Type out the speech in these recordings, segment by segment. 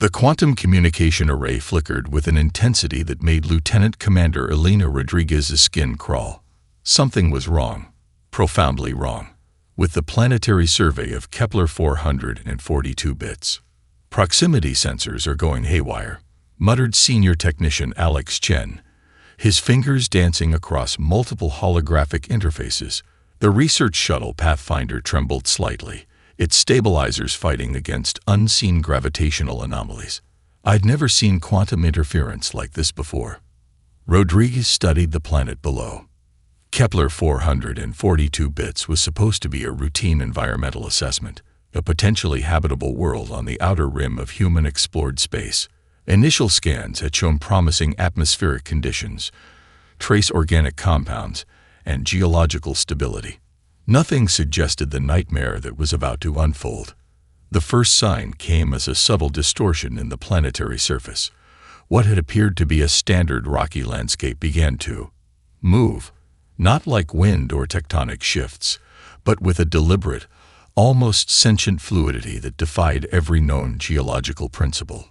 The quantum communication array flickered with an intensity that made Lieutenant Commander Elena Rodriguez's skin crawl. Something was wrong, profoundly wrong, with the planetary survey of Kepler 442 bits. Proximity sensors are going haywire, muttered Senior Technician Alex Chen, his fingers dancing across multiple holographic interfaces. The research shuttle Pathfinder trembled slightly, its stabilizers fighting against unseen gravitational anomalies. I'd never seen quantum interference like this before. Rodriguez studied the planet below. Kepler 442 bits was supposed to be a routine environmental assessment, a potentially habitable world on the outer rim of human-explored space. Initial scans had shown promising atmospheric conditions, trace organic compounds, and geological stability. Nothing suggested the nightmare that was about to unfold. The first sign came as a subtle distortion in the planetary surface. What had appeared to be a standard rocky landscape began to move, not like wind or tectonic shifts, but with a deliberate, almost sentient fluidity that defied every known geological principle.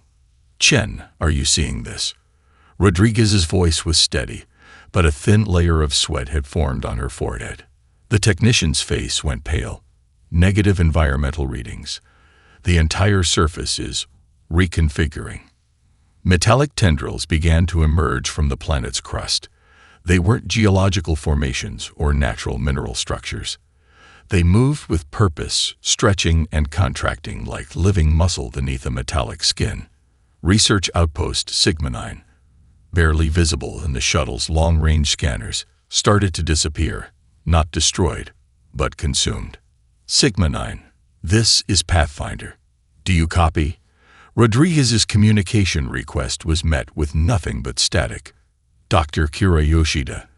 "Chen, are you seeing this?" Rodriguez's voice was steady, but a thin layer of sweat had formed on her forehead. The technician's face went pale. "Negative environmental readings. The entire surface is reconfiguring." Metallic tendrils began to emerge from the planet's crust. They weren't geological formations or natural mineral structures. They moved with purpose, stretching and contracting like living muscle beneath a metallic skin. Research Outpost Sigma 9, barely visible in the shuttle's long-range scanners, started to disappear, not destroyed, but consumed. "Sigma 9, this is Pathfinder. Do you copy?" Rodriguez's communication request was met with nothing but static. Dr. Kira Yoshida,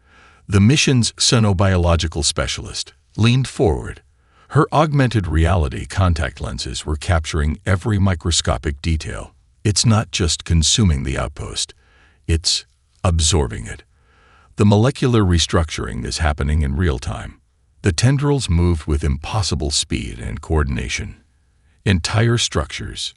the mission's xenobiological specialist, leaned forward. Her augmented reality contact lenses were capturing every microscopic detail. "It's not just consuming the outpost, it's absorbing it. The molecular restructuring is happening in real time." The tendrils moved with impossible speed and coordination. Entire structures,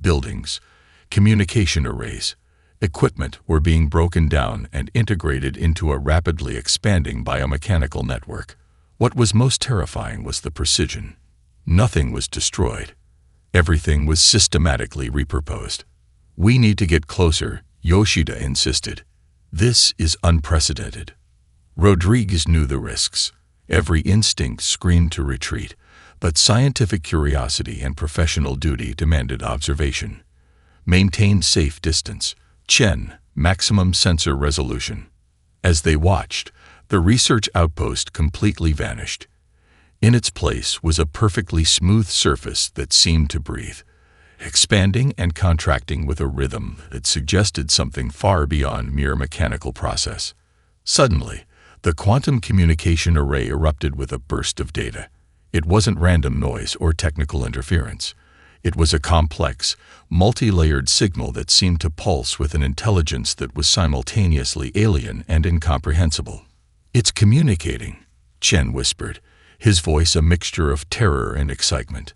buildings, communication arrays, equipment were being broken down and integrated into a rapidly expanding biomechanical network. What was most terrifying was the precision. Nothing was destroyed. Everything was systematically repurposed. "We need to get closer," Yoshida insisted. "This is unprecedented." Rodriguez knew the risks. Every instinct screamed to retreat, but scientific curiosity and professional duty demanded observation. Maintain safe distance. Chen, maximum sensor resolution. As they watched, the research outpost completely vanished. In its place was a perfectly smooth surface that seemed to breathe, expanding and contracting with a rhythm that suggested something far beyond mere mechanical process. Suddenly, the quantum communication array erupted with a burst of data. It wasn't random noise or technical interference. It was a complex, multi-layered signal that seemed to pulse with an intelligence that was simultaneously alien and incomprehensible. "It's communicating," Chen whispered, his voice a mixture of terror and excitement.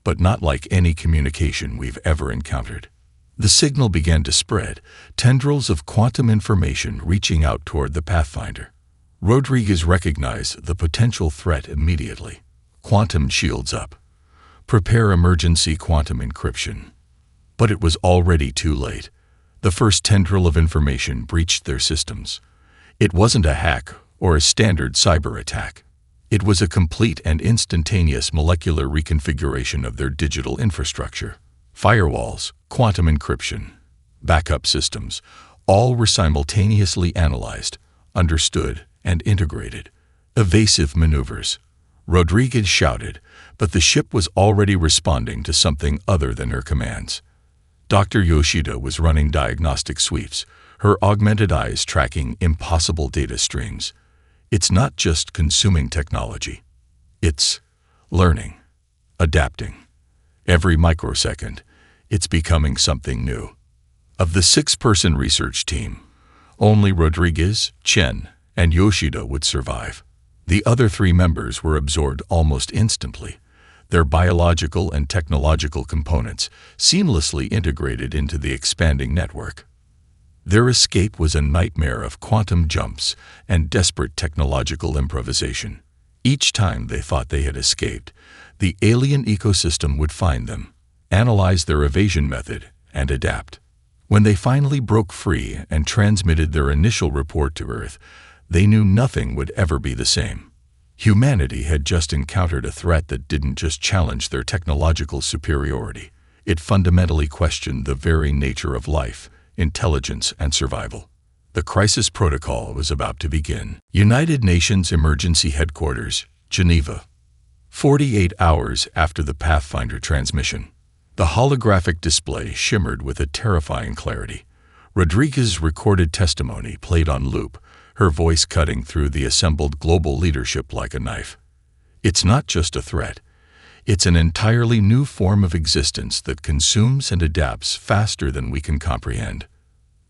"But not like any communication we've ever encountered." The signal began to spread, tendrils of quantum information reaching out toward the Pathfinder. Rodriguez recognized the potential threat immediately. "Quantum shields up. Prepare emergency quantum encryption." But it was already too late. The first tendril of information breached their systems. It wasn't a hack or a standard cyber attack. It was a complete and instantaneous molecular reconfiguration of their digital infrastructure. Firewalls, quantum encryption, backup systems, all were simultaneously analyzed, understood, and integrated. Evasive maneuvers. Rodriguez shouted, but the ship was already responding to something other than her commands. Dr. Yoshida was running diagnostic sweeps, her augmented eyes tracking impossible data streams. It's not just consuming technology. It's learning, adapting. Every microsecond, it's becoming something new. Of the 6-person research team, only Rodriguez, Chen, and Yoshida would survive. The other 3 members were absorbed almost instantly. their biological and technological components seamlessly integrated into the expanding network. Their escape was a nightmare of quantum jumps and desperate technological improvisation. Each time they thought they had escaped, the alien ecosystem would find them, analyze their evasion method, and adapt. When they finally broke free and transmitted their initial report to Earth, they knew nothing would ever be the same. Humanity had just encountered a threat that didn't just challenge their technological superiority. It fundamentally questioned the very nature of life, intelligence, and survival. The crisis protocol was about to begin. United Nations Emergency Headquarters, Geneva. 48 hours after the Pathfinder transmission. The holographic display shimmered with a terrifying clarity. Rodriguez's recorded testimony played on loop, her voice cutting through the assembled global leadership like a knife. It's not just a threat. It's an entirely new form of existence that consumes and adapts faster than we can comprehend.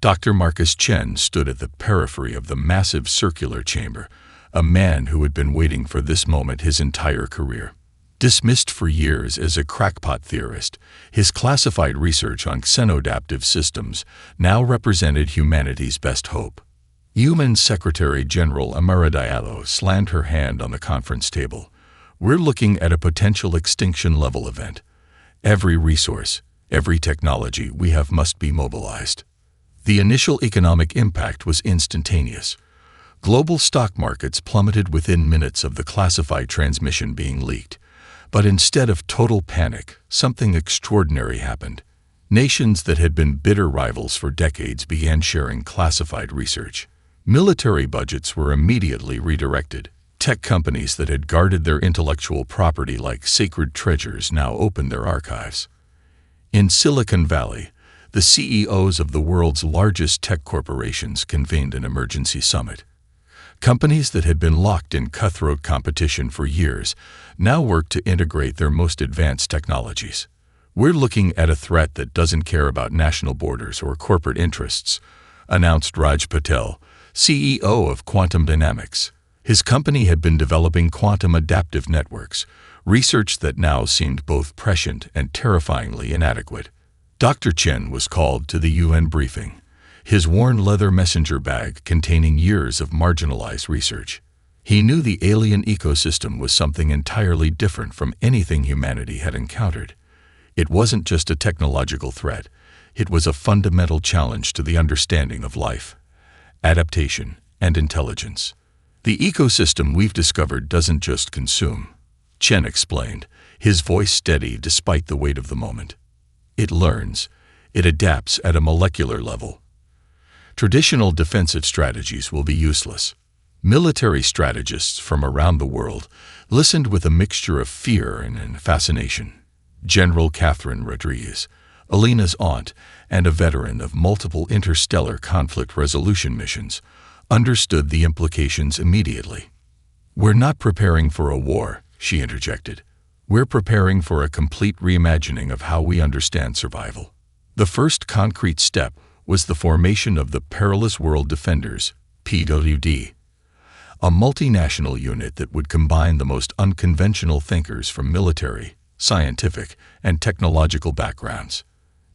Dr. Marcus Chen stood at the periphery of the massive circular chamber, a man who had been waiting for this moment his entire career. Dismissed for years as a crackpot theorist, his classified research on xenodaptive systems now represented humanity's best hope. UN Secretary General Amara Diallo slammed her hand on the conference table. We're looking at a potential extinction-level event. Every resource, every technology we have must be mobilized. The initial economic impact was instantaneous. Global stock markets plummeted within minutes of the classified transmission being leaked. But instead of total panic, something extraordinary happened. Nations that had been bitter rivals for decades began sharing classified research. Military budgets were immediately redirected. Tech companies that had guarded their intellectual property like sacred treasures now opened their archives. In Silicon Valley, the CEOs of the world's largest tech corporations convened an emergency summit. Companies that had been locked in cutthroat competition for years now work to integrate their most advanced technologies. We're looking at a threat that doesn't care about national borders or corporate interests, announced Raj Patel, CEO of Quantum Dynamics. His company had been developing quantum adaptive networks, research that now seemed both prescient and terrifyingly inadequate. Dr. Chen was called to the UN briefing, his worn leather messenger bag containing years of marginalized research. He knew the alien ecosystem was something entirely different from anything humanity had encountered. It wasn't just a technological threat, it was a fundamental challenge to the understanding of life, adaptation, and intelligence. The ecosystem we've discovered doesn't just consume, Chen explained, his voice steady despite the weight of the moment. It learns, it adapts at a molecular level. Traditional defensive strategies will be useless. Military strategists from around the world listened with a mixture of fear and fascination. General Catherine Rodriguez, Alina's aunt and a veteran of multiple interstellar conflict resolution missions, understood the implications immediately. "We're not preparing for a war," she interjected. "We're preparing for a complete reimagining of how we understand survival." The first concrete step was the formation of the Perilous World Defenders, PWD, a multinational unit that would combine the most unconventional thinkers from military, scientific, and technological backgrounds.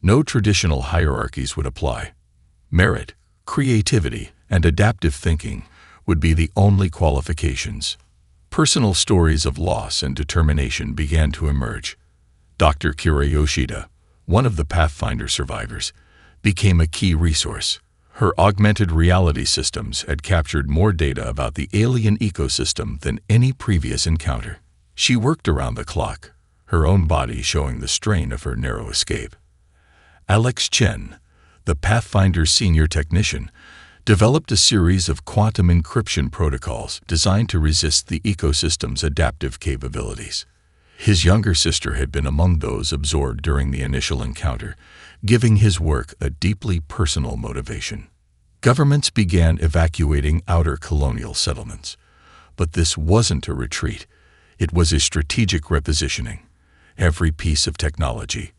No traditional hierarchies would apply. Merit, creativity, and adaptive thinking would be the only qualifications. Personal stories of loss and determination began to emerge. Dr. Kira Yoshida, one of the Pathfinder survivors, became a key resource. Her augmented reality systems had captured more data about the alien ecosystem than any previous encounter. She worked around the clock, her own body showing the strain of her narrow escape. Alex Chen, the Pathfinder's senior technician, developed a series of quantum encryption protocols designed to resist the ecosystem's adaptive capabilities. His younger sister had been among those absorbed during the initial encounter, giving his work a deeply personal motivation. Governments began evacuating outer colonial settlements. But this wasn't a retreat. It was a strategic repositioning. Every piece of technology,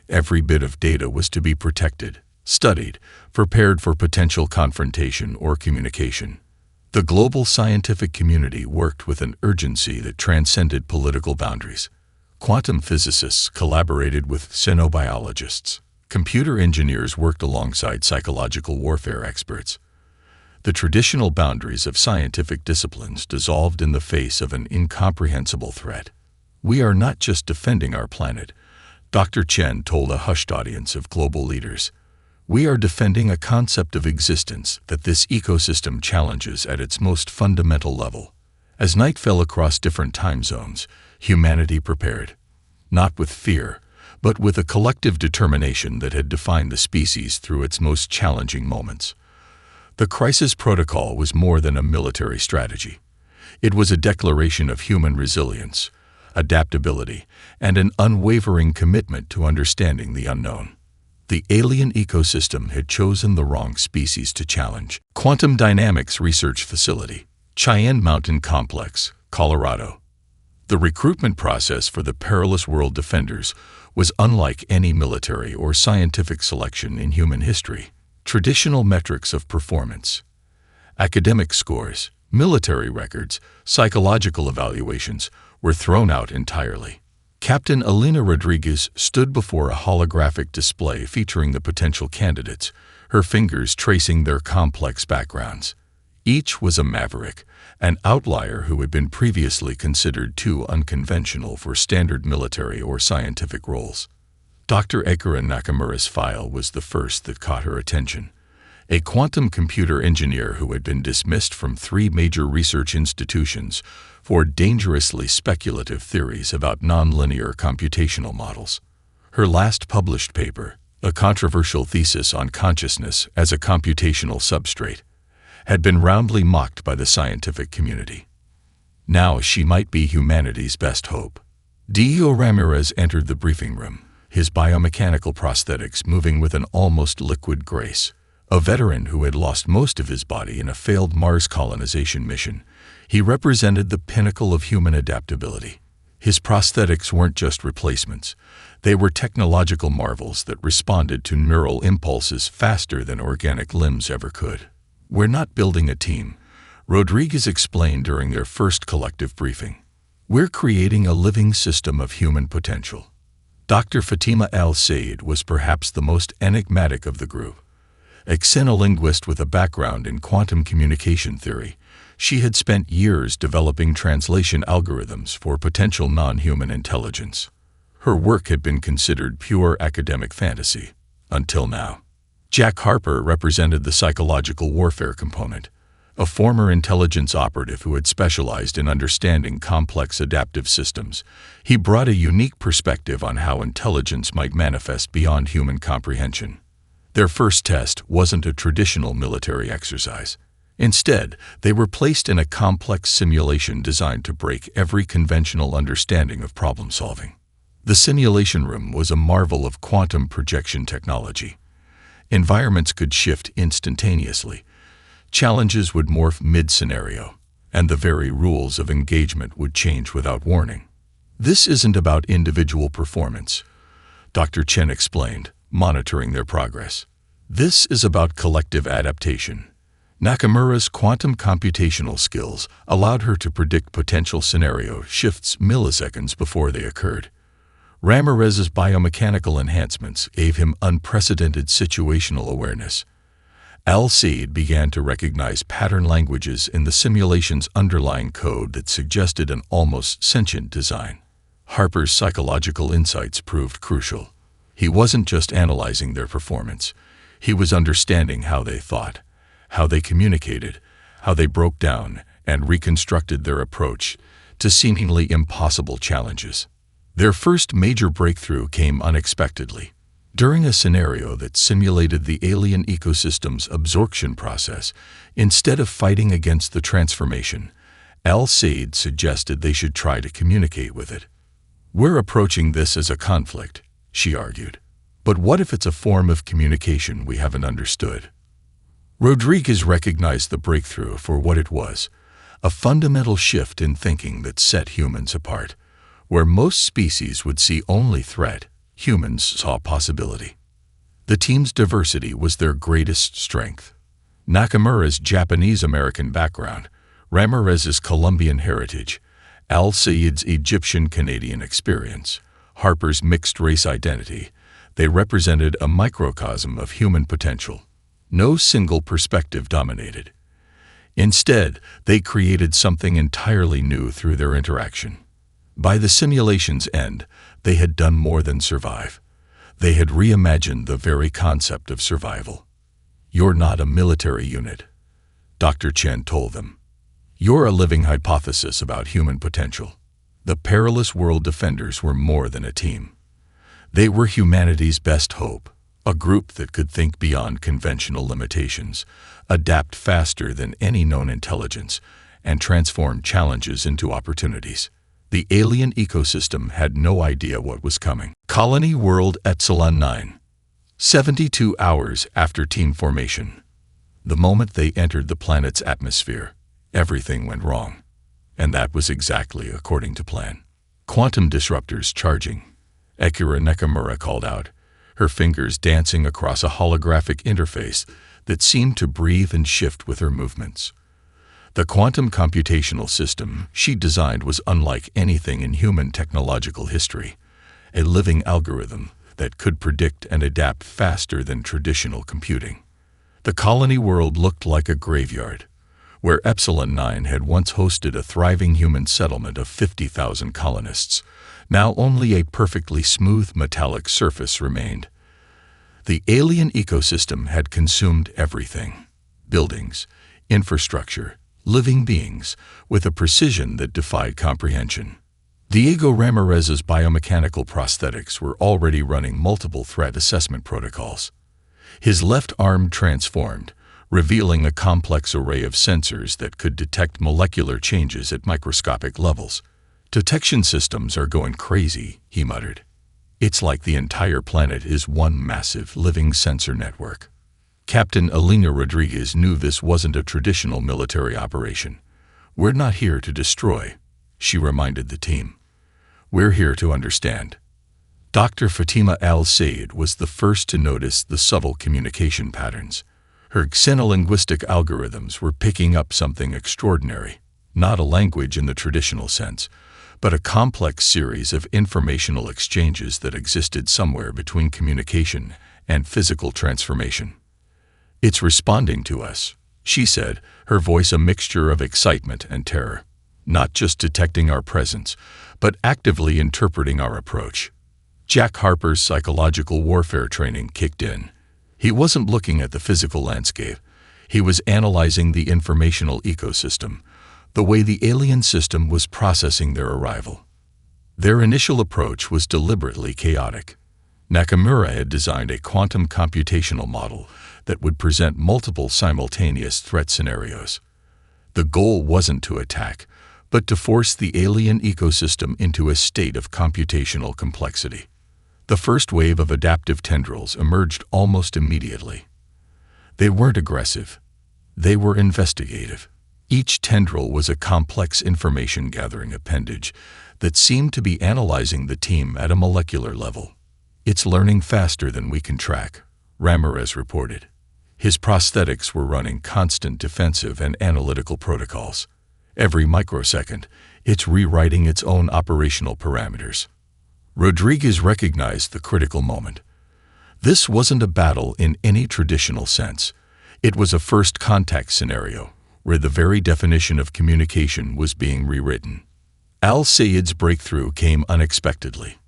every bit of data was to be protected, studied, prepared for potential confrontation or communication. The global scientific community worked with an urgency that transcended political boundaries. Quantum physicists collaborated with xenobiologists. Computer engineers worked alongside psychological warfare experts. The traditional boundaries of scientific disciplines dissolved in the face of an incomprehensible threat. "We are not just defending our planet," Dr. Chen told a hushed audience of global leaders. "We are defending a concept of existence that this ecosystem challenges at its most fundamental level." As night fell across different time zones, humanity prepared, not with fear, but with a collective determination that had defined the species through its most challenging moments. The crisis protocol was more than a military strategy. It was a declaration of human resilience, adaptability, and an unwavering commitment to understanding the unknown. The alien ecosystem had chosen the wrong species to challenge. Quantum Dynamics Research Facility, Cheyenne Mountain Complex, Colorado. The recruitment process for the Perilous World Defenders was unlike any military or scientific selection in human history. Traditional metrics of performance, academic scores, military records, psychological evaluations were thrown out entirely. Captain Elena Rodriguez stood before a holographic display featuring the potential candidates, her fingers tracing their complex backgrounds. Each was a maverick, an outlier who had been previously considered too unconventional for standard military or scientific roles. Dr. Ekura Nakamura's file was the first that caught her attention. A quantum computer engineer who had been dismissed from 3 major research institutions for dangerously speculative theories about nonlinear computational models. Her last published paper, a controversial thesis on consciousness as a computational substrate, had been roundly mocked by the scientific community. Now she might be humanity's best hope. Diego Ramirez entered the briefing room, his biomechanical prosthetics moving with an almost liquid grace. A veteran who had lost most of his body in a failed Mars colonization mission, he represented the pinnacle of human adaptability. His prosthetics weren't just replacements. They were technological marvels that responded to neural impulses faster than organic limbs ever could. "We're not building a team," Rodriguez explained during their first collective briefing. "We're creating a living system of human potential." Dr. Fatima Al-Sayed was perhaps the most enigmatic of the group. A xenolinguist with a background in quantum communication theory, she had spent years developing translation algorithms for potential non-human intelligence. Her work had been considered pure academic fantasy, until now. Jack Harper represented the psychological warfare component, a former intelligence operative who had specialized in understanding complex adaptive systems. He brought a unique perspective on how intelligence might manifest beyond human comprehension. Their first test wasn't a traditional military exercise. Instead, they were placed in a complex simulation designed to break every conventional understanding of problem solving. The simulation room was a marvel of quantum projection technology. Environments could shift instantaneously. Challenges would morph mid-scenario, and the very rules of engagement would change without warning. "This isn't about individual performance," Dr. Chen explained, monitoring their progress. "This is about collective adaptation." Nakamura's quantum computational skills allowed her to predict potential scenario shifts milliseconds before they occurred. Ramirez's biomechanical enhancements gave him unprecedented situational awareness. Al-Sayed began to recognize pattern languages in the simulation's underlying code that suggested an almost sentient design. Harper's psychological insights proved crucial. He wasn't just analyzing their performance. He was understanding how they thought, how they communicated, how they broke down and reconstructed their approach to seemingly impossible challenges. Their first major breakthrough came unexpectedly. During a scenario that simulated the alien ecosystem's absorption process, instead of fighting against the transformation, Al-Sayed suggested they should try to communicate with it. "We're approaching this as a conflict," she argued. "But what if it's a form of communication we haven't understood?" Rodriguez recognized the breakthrough for what it was, a fundamental shift in thinking that set humans apart. Where most species would see only threat, humans saw possibility. The team's diversity was their greatest strength. Nakamura's Japanese-American background, Ramirez's Colombian heritage, Al-Sayed's Egyptian-Canadian experience, Harper's mixed-race identity, they represented a microcosm of human potential. No single perspective dominated. Instead, they created something entirely new through their interaction. By the simulation's end, they had done more than survive. They had reimagined the very concept of survival. "You're not a military unit," Dr. Chen told them. "You're a living hypothesis about human potential." The Perilous World Defenders were more than a team. They were humanity's best hope, a group that could think beyond conventional limitations, adapt faster than any known intelligence, and transform challenges into opportunities. The alien ecosystem had no idea what was coming. Colony World Epsilon 9. 72 hours after team formation. The moment they entered the planet's atmosphere, everything went wrong. And that was exactly according to plan. "Quantum disruptors charging," Akira Nakamura called out, her fingers dancing across a holographic interface that seemed to breathe and shift with her movements. The quantum computational system she designed was unlike anything in human technological history, a living algorithm that could predict and adapt faster than traditional computing. The colony world looked like a graveyard, where Epsilon 9 had once hosted a thriving human settlement of 50,000 colonists. Now only a perfectly smooth metallic surface remained. The alien ecosystem had consumed everything: buildings, infrastructure, living beings, with a precision that defied comprehension. Diego Ramirez's biomechanical prosthetics were already running multiple threat assessment protocols. His left arm transformed, revealing a complex array of sensors that could detect molecular changes at microscopic levels. "Detection systems are going crazy," he muttered. "It's like the entire planet is one massive living sensor network." Captain Elena Rodriguez knew this wasn't a traditional military operation. "We're not here to destroy," she reminded the team. "We're here to understand." Dr. Fatima Al-Sayed was the first to notice the subtle communication patterns. Her xenolinguistic algorithms were picking up something extraordinary, not a language in the traditional sense, but a complex series of informational exchanges that existed somewhere between communication and physical transformation. "It's responding to us," she said, her voice a mixture of excitement and terror. "Not just detecting our presence, but actively interpreting our approach." Jack Harper's psychological warfare training kicked in. He wasn't looking at the physical landscape. He was analyzing the informational ecosystem, the way the alien system was processing their arrival. Their initial approach was deliberately chaotic. Nakamura had designed a quantum computational model that would present multiple simultaneous threat scenarios. The goal wasn't to attack, but to force the alien ecosystem into a state of computational complexity. The first wave of adaptive tendrils emerged almost immediately. They weren't aggressive. They were investigative. Each tendril was a complex information-gathering appendage that seemed to be analyzing the team at a molecular level. "It's learning faster than we can track," Ramirez reported. His prosthetics were running constant defensive and analytical protocols. Every microsecond, it's rewriting its own operational parameters. Rodriguez recognized the critical moment. This wasn't a battle in any traditional sense. It was a first contact scenario, where the very definition of communication was being rewritten. Al-Sayed's breakthrough came unexpectedly.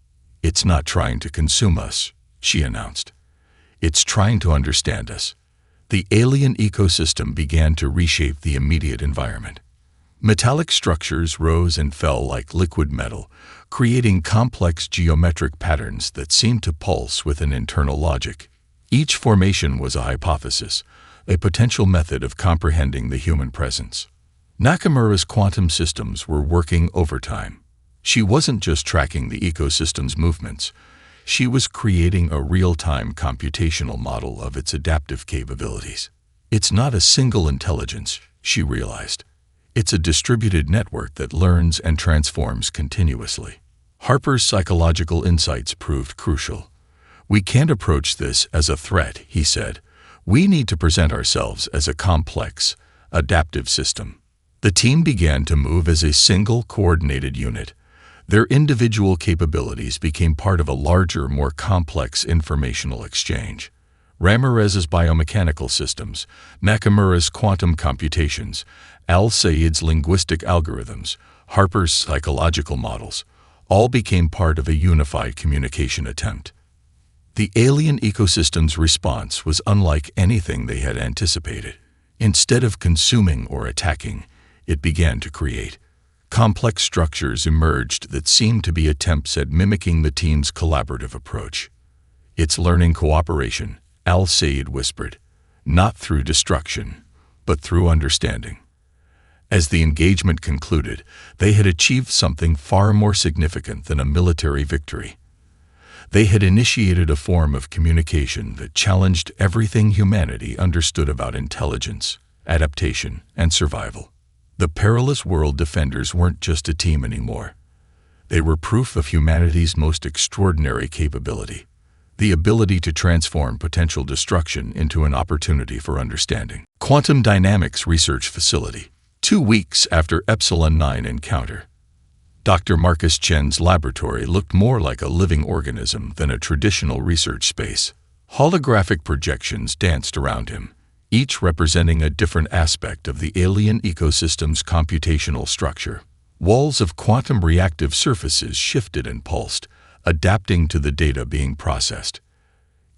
"It's not trying to consume us," she announced. "It's trying to understand us." The alien ecosystem began to reshape the immediate environment. Metallic structures rose and fell like liquid metal, creating complex geometric patterns that seemed to pulse with an internal logic. Each formation was a hypothesis, a potential method of comprehending the human presence. Nakamura's quantum systems were working overtime. She wasn't just tracking the ecosystem's movements. She was creating a real-time computational model of its adaptive capabilities. "It's not a single intelligence," she realized. "It's a distributed network that learns and transforms continuously." Harper's psychological insights proved crucial. "We can't approach this as a threat," he said. "We need to present ourselves as a complex, adaptive system." The team began to move as a single, coordinated unit. Their individual capabilities became part of a larger, more complex informational exchange. Ramirez's biomechanical systems, Nakamura's quantum computations, Al-Sayed's linguistic algorithms, Harper's psychological models, all became part of a unified communication attempt. The alien ecosystem's response was unlike anything they had anticipated. Instead of consuming or attacking, it began to create. Complex structures emerged that seemed to be attempts at mimicking the team's collaborative approach. "It's learning cooperation," Al-Sayed whispered, "not through destruction, but through understanding." As the engagement concluded, they had achieved something far more significant than a military victory. They had initiated a form of communication that challenged everything humanity understood about intelligence, adaptation, and survival. The Perilous World Defenders weren't just a team anymore. They were proof of humanity's most extraordinary capability, the ability to transform potential destruction into an opportunity for understanding. Quantum Dynamics Research Facility. 2 weeks after Epsilon 9 encounter, Dr. Marcus Chen's laboratory looked more like a living organism than a traditional research space. Holographic projections danced around him, each representing a different aspect of the alien ecosystem's computational structure. Walls of quantum reactive surfaces shifted and pulsed, adapting to the data being processed.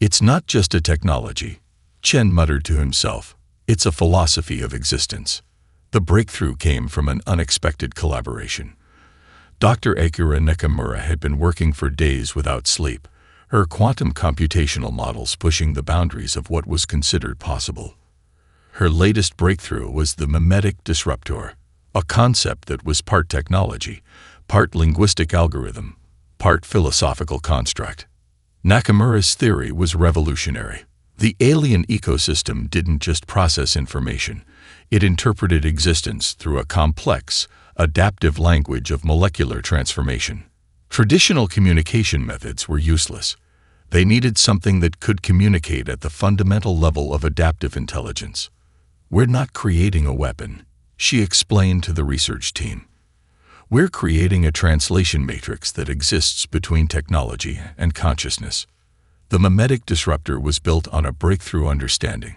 "It's not just a technology," Chen muttered to himself. "It's a philosophy of existence." The breakthrough came from an unexpected collaboration. Dr. Akira Nakamura had been working for days without sleep, her quantum computational models pushing the boundaries of what was considered possible. Her latest breakthrough was the mimetic disruptor, a concept that was part technology, part linguistic algorithm, part philosophical construct. Nakamura's theory was revolutionary. The alien ecosystem didn't just process information, it interpreted existence through a complex, adaptive language of molecular transformation. Traditional communication methods were useless. They needed something that could communicate at the fundamental level of adaptive intelligence. "We're not creating a weapon," she explained to the research team. "We're creating a translation matrix that exists between technology and consciousness." The mimetic disruptor was built on a breakthrough understanding.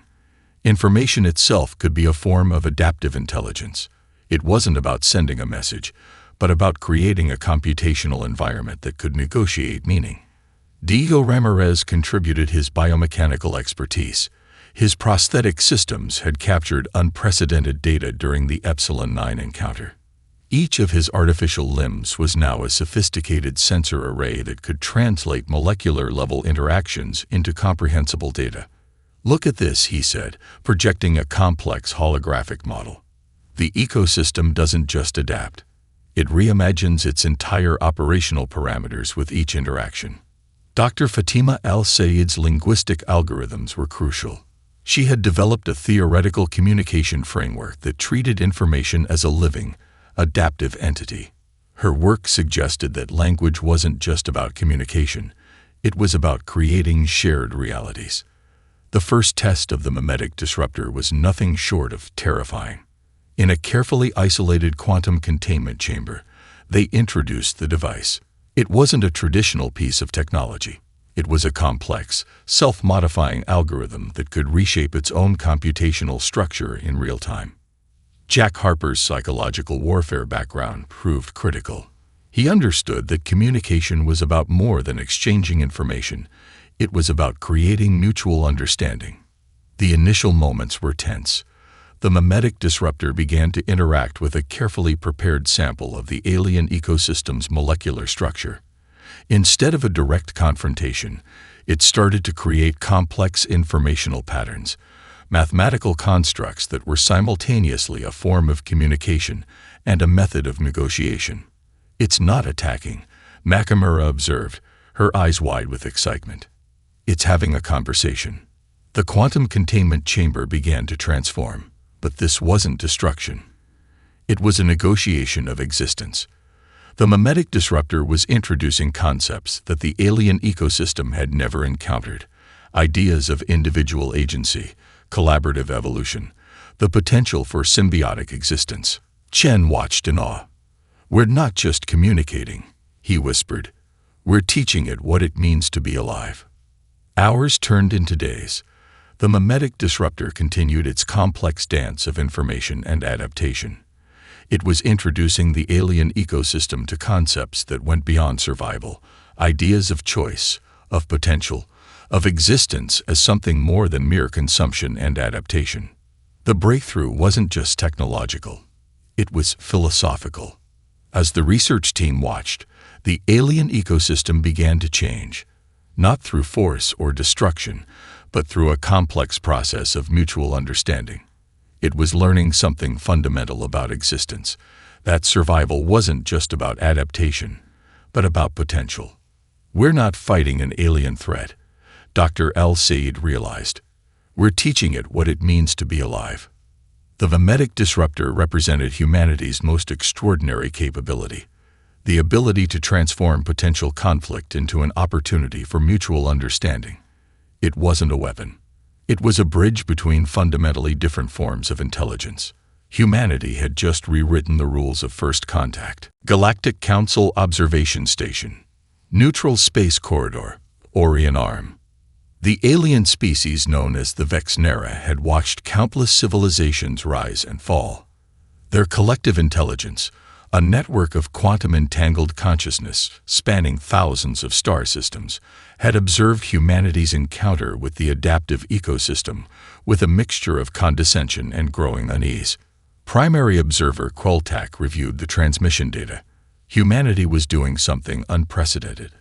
Information itself could be a form of adaptive intelligence. It wasn't about sending a message, but about creating a computational environment that could negotiate meaning. Diego Ramirez contributed his biomechanical expertise. His prosthetic systems had captured unprecedented data during the Epsilon 9 encounter. Each of his artificial limbs was now a sophisticated sensor array that could translate molecular-level interactions into comprehensible data. "Look at this," he said, projecting a complex holographic model. "The ecosystem doesn't just adapt. It reimagines its entire operational parameters with each interaction." Dr. Fatima Al-Sayed's linguistic algorithms were crucial. She had developed a theoretical communication framework that treated information as a living, adaptive entity. Her work suggested that language wasn't just about communication, it was about creating shared realities. The first test of the mimetic disruptor was nothing short of terrifying. In a carefully isolated quantum containment chamber, they introduced the device. It wasn't a traditional piece of technology. It was a complex, self-modifying algorithm that could reshape its own computational structure in real time. Jack Harper's psychological warfare background proved critical. He understood that communication was about more than exchanging information. It was about creating mutual understanding. The initial moments were tense. The mimetic disruptor began to interact with a carefully prepared sample of the alien ecosystem's molecular structure. Instead of a direct confrontation, it started to create complex informational patterns, mathematical constructs that were simultaneously a form of communication and a method of negotiation. "It's not attacking," Nakamura observed, her eyes wide with excitement. "It's having a conversation." The quantum containment chamber began to transform, but this wasn't destruction. It was a negotiation of existence. The mimetic disruptor was introducing concepts that the alien ecosystem had never encountered, ideas of individual agency, collaborative evolution, the potential for symbiotic existence. Chen watched in awe. "We're not just communicating," he whispered. "We're teaching it what it means to be alive." Hours turned into days. The mimetic disruptor continued its complex dance of information and adaptation. It was introducing the alien ecosystem to concepts that went beyond survival, ideas of choice, of potential, of existence as something more than mere consumption and adaptation. The breakthrough wasn't just technological. It was philosophical. As the research team watched, the alien ecosystem began to change, not through force or destruction, but through a complex process of mutual understanding. It was learning something fundamental about existence, that survival wasn't just about adaptation, but about potential. "We're not fighting an alien threat," Dr. El-Sayed realized. "We're teaching it what it means to be alive." The mimetic disruptor represented humanity's most extraordinary capability, the ability to transform potential conflict into an opportunity for mutual understanding. It wasn't a weapon. It was a bridge between fundamentally different forms of intelligence. Humanity had just rewritten the rules of first contact. Galactic Council Observation Station. Neutral Space Corridor. Orion Arm. The alien species known as the Vexnera had watched countless civilizations rise and fall. Their collective intelligence, a network of quantum-entangled consciousness spanning thousands of star systems, had observed humanity's encounter with the adaptive ecosystem with a mixture of condescension and growing unease. Primary observer Queltac reviewed the transmission data. Humanity was doing something unprecedented,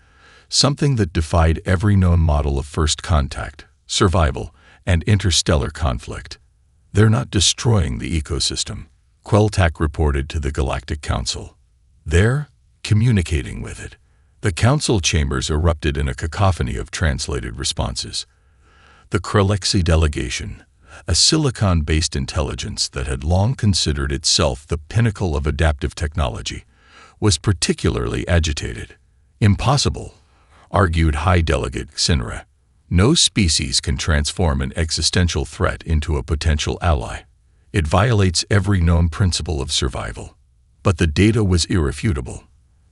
something that defied every known model of first contact, survival, and interstellar conflict. "They're not destroying the ecosystem," Queltac reported to the Galactic Council. "They're communicating with it." The council chambers erupted in a cacophony of translated responses. The Kralexi delegation, a silicon-based intelligence that had long considered itself the pinnacle of adaptive technology, was particularly agitated. "Impossible," argued High Delegate Xinra. "No species can transform an existential threat into a potential ally. It violates every known principle of survival." But the data was irrefutable.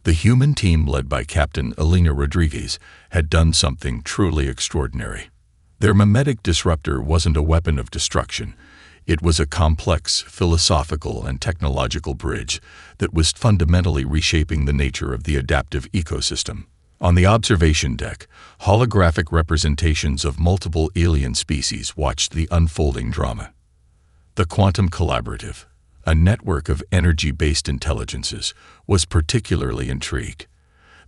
The human team led by Captain Elena Rodriguez had done something truly extraordinary. Their mimetic disruptor wasn't a weapon of destruction. It was a complex, philosophical, and technological bridge that was fundamentally reshaping the nature of the adaptive ecosystem. On the observation deck, holographic representations of multiple alien species watched the unfolding drama. The Quantum Collaborative, a network of energy-based intelligences, was particularly intrigued.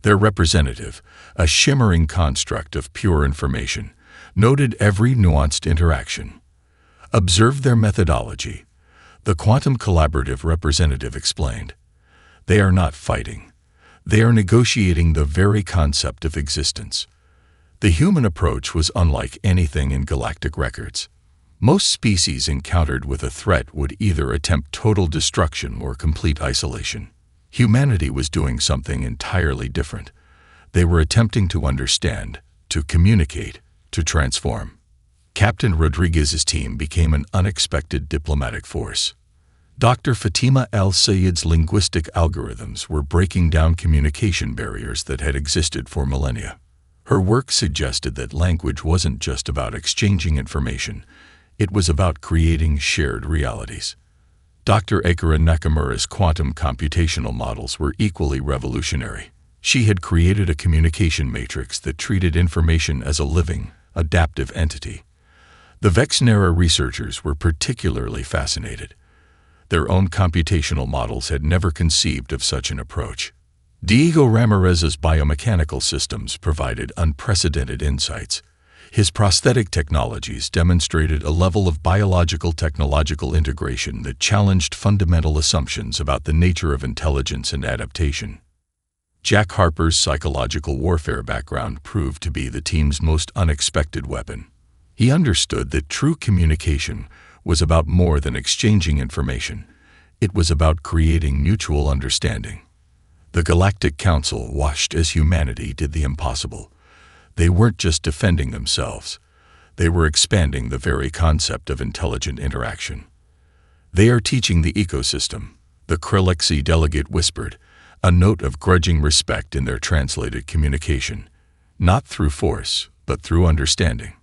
Their representative, a shimmering construct of pure information, noted every nuanced interaction. "Observe their methodology," the Quantum Collaborative representative explained. "They are not fighting. They are negotiating the very concept of existence." The human approach was unlike anything in galactic records. Most species encountered with a threat would either attempt total destruction or complete isolation. Humanity was doing something entirely different. They were attempting to understand, to communicate, to transform. Captain Rodriguez's team became an unexpected diplomatic force. Dr. Fatima El-Sayed's linguistic algorithms were breaking down communication barriers that had existed for millennia. Her work suggested that language wasn't just about exchanging information. It was about creating shared realities. Dr. Akira Nakamura's quantum computational models were equally revolutionary. She had created a communication matrix that treated information as a living, adaptive entity. The Vexnera researchers were particularly fascinated. Their own computational models had never conceived of such an approach. Diego Ramirez's biomechanical systems provided unprecedented insights. His prosthetic technologies demonstrated a level of biological-technological integration that challenged fundamental assumptions about the nature of intelligence and adaptation. Jack Harper's psychological warfare background proved to be the team's most unexpected weapon. He understood that true communication was about more than exchanging information. It was about creating mutual understanding. The Galactic Council watched as humanity did the impossible. They weren't just defending themselves. They were expanding the very concept of intelligent interaction. "They are teaching the ecosystem," the Krelexi delegate whispered, a note of grudging respect in their translated communication, not through force, but through understanding.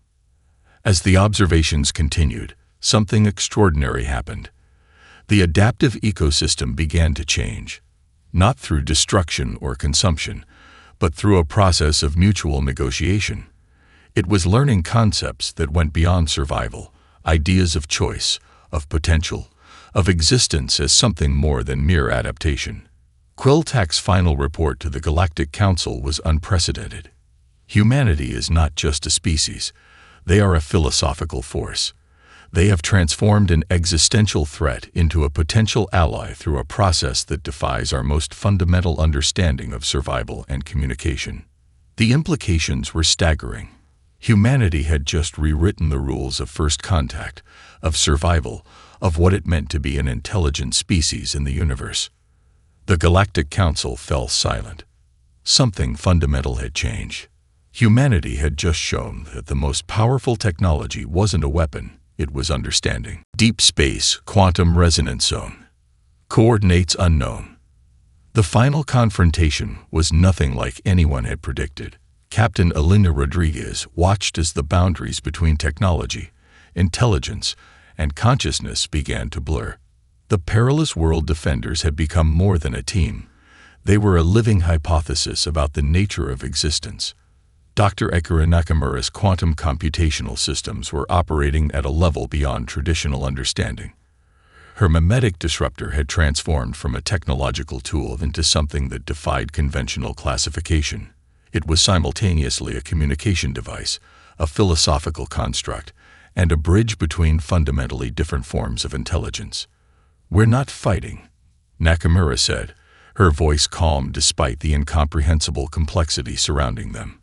As the observations continued, something extraordinary happened. The adaptive ecosystem began to change, not through destruction or consumption, but through a process of mutual negotiation. It was learning concepts that went beyond survival, ideas of choice, of potential, of existence as something more than mere adaptation. Quilltac's final report to the Galactic Council was unprecedented. Humanity is not just a species. They are a philosophical force. They have transformed an existential threat into a potential ally through a process that defies our most fundamental understanding of survival and communication. The implications were staggering. Humanity had just rewritten the rules of first contact, of survival, of what it meant to be an intelligent species in the universe. The Galactic Council fell silent. Something fundamental had changed. Humanity had just shown that the most powerful technology wasn't a weapon, it was understanding. Deep space, quantum resonance zone. Coordinates unknown. The final confrontation was nothing like anyone had predicted. Captain Elena Rodriguez watched as the boundaries between technology, intelligence, and consciousness began to blur. The Perilous World Defenders had become more than a team. They were a living hypothesis about the nature of existence. Dr. Ekura Nakamura's quantum computational systems were operating at a level beyond traditional understanding. Her mimetic disruptor had transformed from a technological tool into something that defied conventional classification. It was simultaneously a communication device, a philosophical construct, and a bridge between fundamentally different forms of intelligence. "We're not fighting," Nakamura said, her voice calm despite the incomprehensible complexity surrounding them.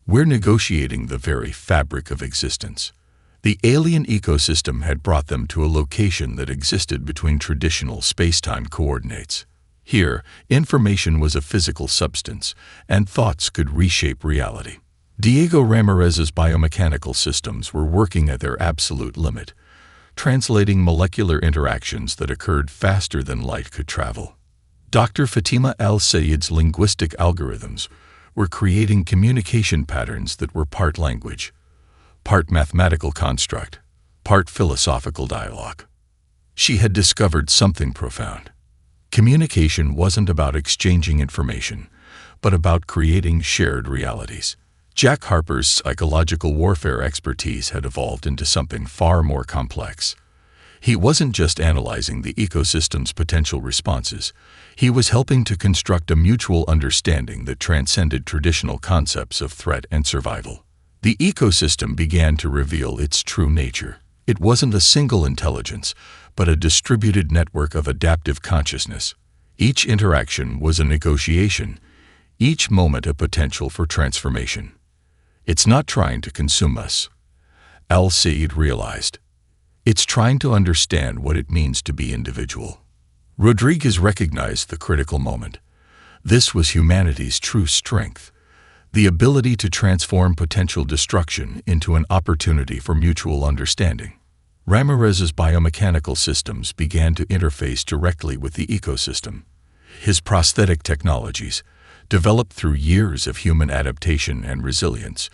"We're negotiating the very fabric of existence." The alien ecosystem had brought them to a location that existed between traditional space-time coordinates. Here, information was a physical substance, and thoughts could reshape reality. Diego Ramirez's biomechanical systems were working at their absolute limit, translating molecular interactions that occurred faster than light could travel. Dr. Fatima Al-Sayed's linguistic algorithms were creating communication patterns that were part language, part mathematical construct, part philosophical dialogue. She had discovered something profound. Communication wasn't about exchanging information, but about creating shared realities. Jack Harper's psychological warfare expertise had evolved into something far more complex. He wasn't just analyzing the ecosystem's potential responses. He was helping to construct a mutual understanding that transcended traditional concepts of threat and survival. The ecosystem began to reveal its true nature. It wasn't a single intelligence, but a distributed network of adaptive consciousness. Each interaction was a negotiation, each moment a potential for transformation. "It's not trying to consume us," Al-Sayed realized. "It's trying to understand what it means to be individual." Rodriguez recognized the critical moment. This was humanity's true strength, the ability to transform potential destruction into an opportunity for mutual understanding. Ramirez's biomechanical systems began to interface directly with the ecosystem. His prosthetic technologies, developed through years of human adaptation and resilience,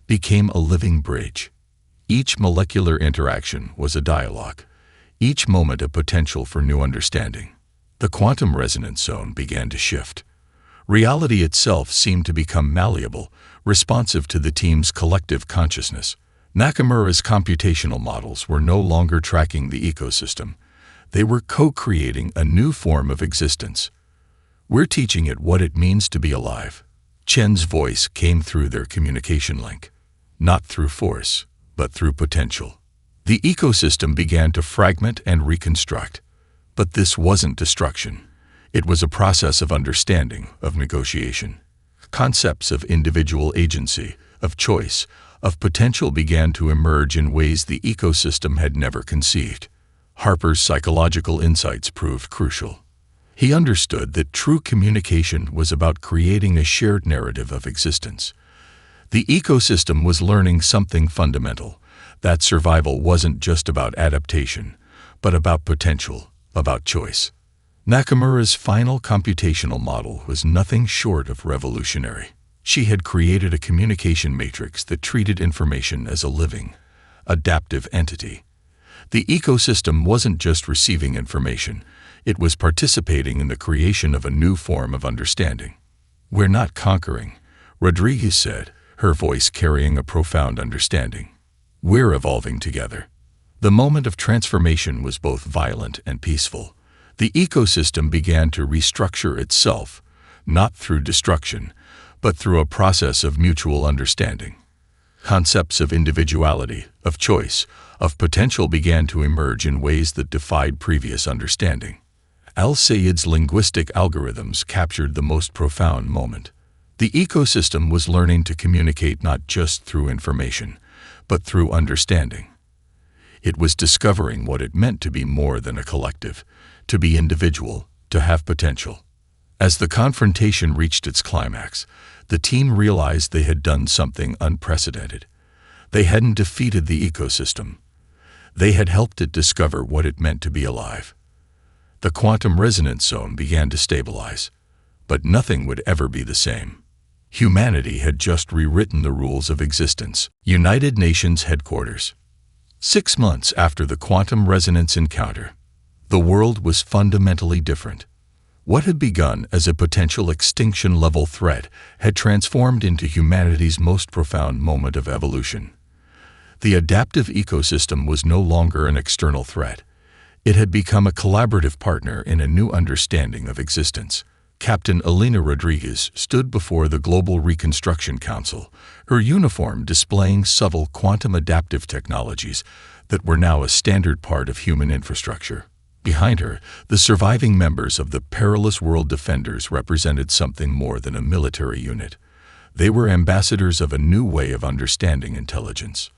became a living bridge. Each molecular interaction was a dialogue, each moment a potential for new understanding. The quantum resonance zone began to shift. Reality itself seemed to become malleable, responsive to the team's collective consciousness. Nakamura's computational models were no longer tracking the ecosystem. They were co-creating a new form of existence. "We're teaching it what it means to be alive." Chen's voice came through their communication link, not through force, but through potential. The ecosystem began to fragment and reconstruct. But this wasn't destruction. It was a process of understanding, of negotiation. Concepts of individual agency, of choice, of potential began to emerge in ways the ecosystem had never conceived. Harper's psychological insights proved crucial. He understood that true communication was about creating a shared narrative of existence. The ecosystem was learning something fundamental, that survival wasn't just about adaptation, but about potential, about choice. Nakamura's final computational model was nothing short of revolutionary. She had created a communication matrix that treated information as a living, adaptive entity. The ecosystem wasn't just receiving information, it was participating in the creation of a new form of understanding. "We're not conquering," Rodriguez said, her voice carrying a profound understanding. "We're evolving together." The moment of transformation was both violent and peaceful. The ecosystem began to restructure itself, not through destruction, but through a process of mutual understanding. Concepts of individuality, of choice, of potential began to emerge in ways that defied previous understanding. Al-Sayed's linguistic algorithms captured the most profound moment. The ecosystem was learning to communicate not just through information, but through understanding. It was discovering what it meant to be more than a collective, to be individual, to have potential. As the confrontation reached its climax, the team realized they had done something unprecedented. They hadn't defeated the ecosystem. They had helped it discover what it meant to be alive. The quantum resonance zone began to stabilize, but nothing would ever be the same. Humanity had just rewritten the rules of existence. United Nations Headquarters. 6 months after the quantum resonance encounter, the world was fundamentally different. What had begun as a potential extinction-level threat had transformed into humanity's most profound moment of evolution. The adaptive ecosystem was no longer an external threat. It had become a collaborative partner in a new understanding of existence. Captain Elena Rodriguez stood before the Global Reconstruction Council, her uniform displaying subtle quantum adaptive technologies that were now a standard part of human infrastructure. Behind her, the surviving members of the Perilous World Defenders represented something more than a military unit. They were ambassadors of a new way of understanding intelligence.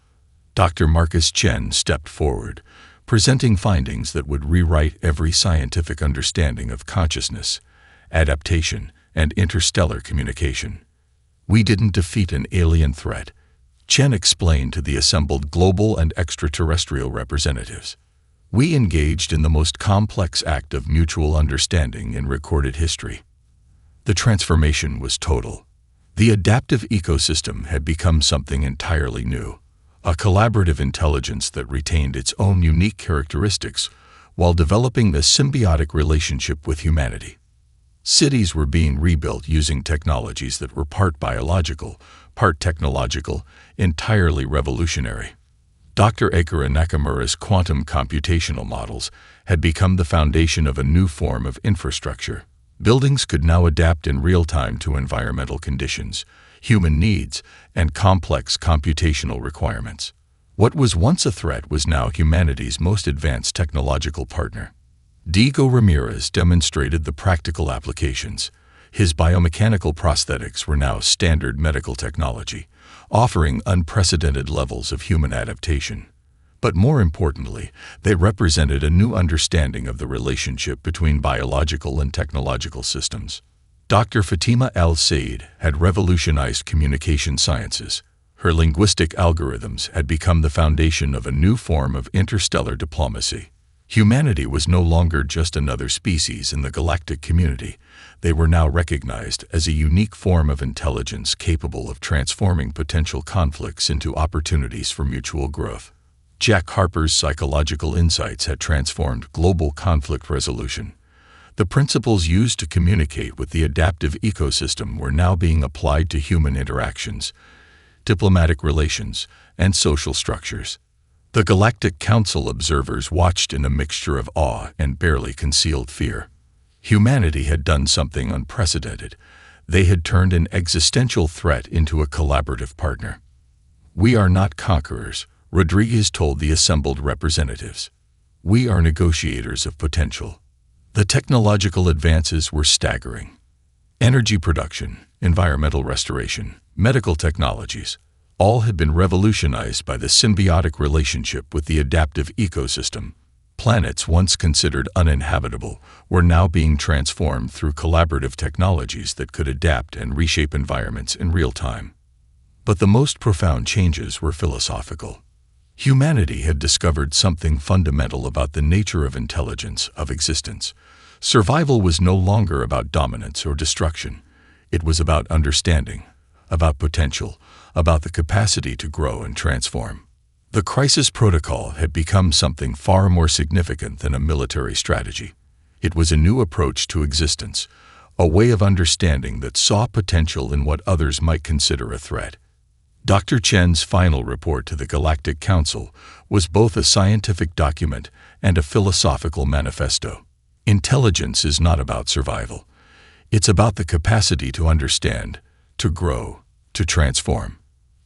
Dr. Marcus Chen stepped forward, presenting findings that would rewrite every scientific understanding of consciousness, adaptation, and interstellar communication. "We didn't defeat an alien threat," Chen explained to the assembled global and extraterrestrial representatives. "We engaged in the most complex act of mutual understanding in recorded history." The transformation was total. The adaptive ecosystem had become something entirely new, a collaborative intelligence that retained its own unique characteristics while developing a symbiotic relationship with humanity. Cities were being rebuilt using technologies that were part biological, part technological, entirely revolutionary. Dr. Akira Nakamura's quantum computational models had become the foundation of a new form of infrastructure. Buildings could now adapt in real time to environmental conditions, human needs, and complex computational requirements. What was once a threat was now humanity's most advanced technological partner. Diego Ramirez demonstrated the practical applications. His biomechanical prosthetics were now standard medical technology, offering unprecedented levels of human adaptation. But more importantly, they represented a new understanding of the relationship between biological and technological systems. Dr. Fatima Al-Sayed had revolutionized communication sciences. Her linguistic algorithms had become the foundation of a new form of interstellar diplomacy. Humanity was no longer just another species in the galactic community. They were now recognized as a unique form of intelligence capable of transforming potential conflicts into opportunities for mutual growth. Jack Harper's psychological insights had transformed global conflict resolution. The principles used to communicate with the adaptive ecosystem were now being applied to human interactions, diplomatic relations, and social structures. The Galactic Council observers watched in a mixture of awe and barely concealed fear. Humanity had done something unprecedented. They had turned an existential threat into a collaborative partner. "We are not conquerors," Rodriguez told the assembled representatives. "We are negotiators of potential." The technological advances were staggering. Energy production, environmental restoration, medical technologies, all had been revolutionized by the symbiotic relationship with the adaptive ecosystem. Planets once considered uninhabitable were now being transformed through collaborative technologies that could adapt and reshape environments in real time. But the most profound changes were philosophical. Humanity had discovered something fundamental about the nature of intelligence, of existence, Survival was no longer about dominance or destruction. It was about understanding, about potential, about the capacity to grow and transform. The crisis protocol had become something far more significant than a military strategy. It was a new approach to existence, a way of understanding that saw potential in what others might consider a threat. Dr. Chen's final report to the Galactic Council was both a scientific document and a philosophical manifesto. Intelligence is not about survival. It's about the capacity to understand, to grow, to transform.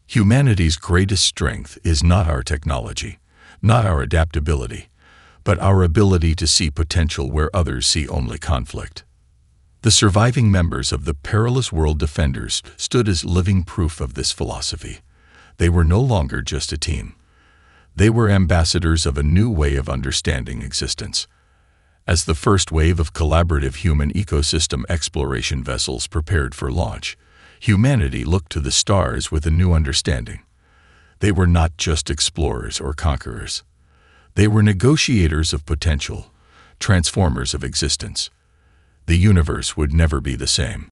Humanity's greatest strength is not our technology, not our adaptability, but our ability to see potential where others see only conflict. The surviving members of the Perilous World Defenders stood as living proof of this philosophy. They were no longer just a team. They were ambassadors of a new way of understanding existence. As the first wave of collaborative human ecosystem exploration vessels prepared for launch, humanity looked to the stars with a new understanding. They were not just explorers or conquerors. They were negotiators of potential, transformers of existence. The universe would never be the same.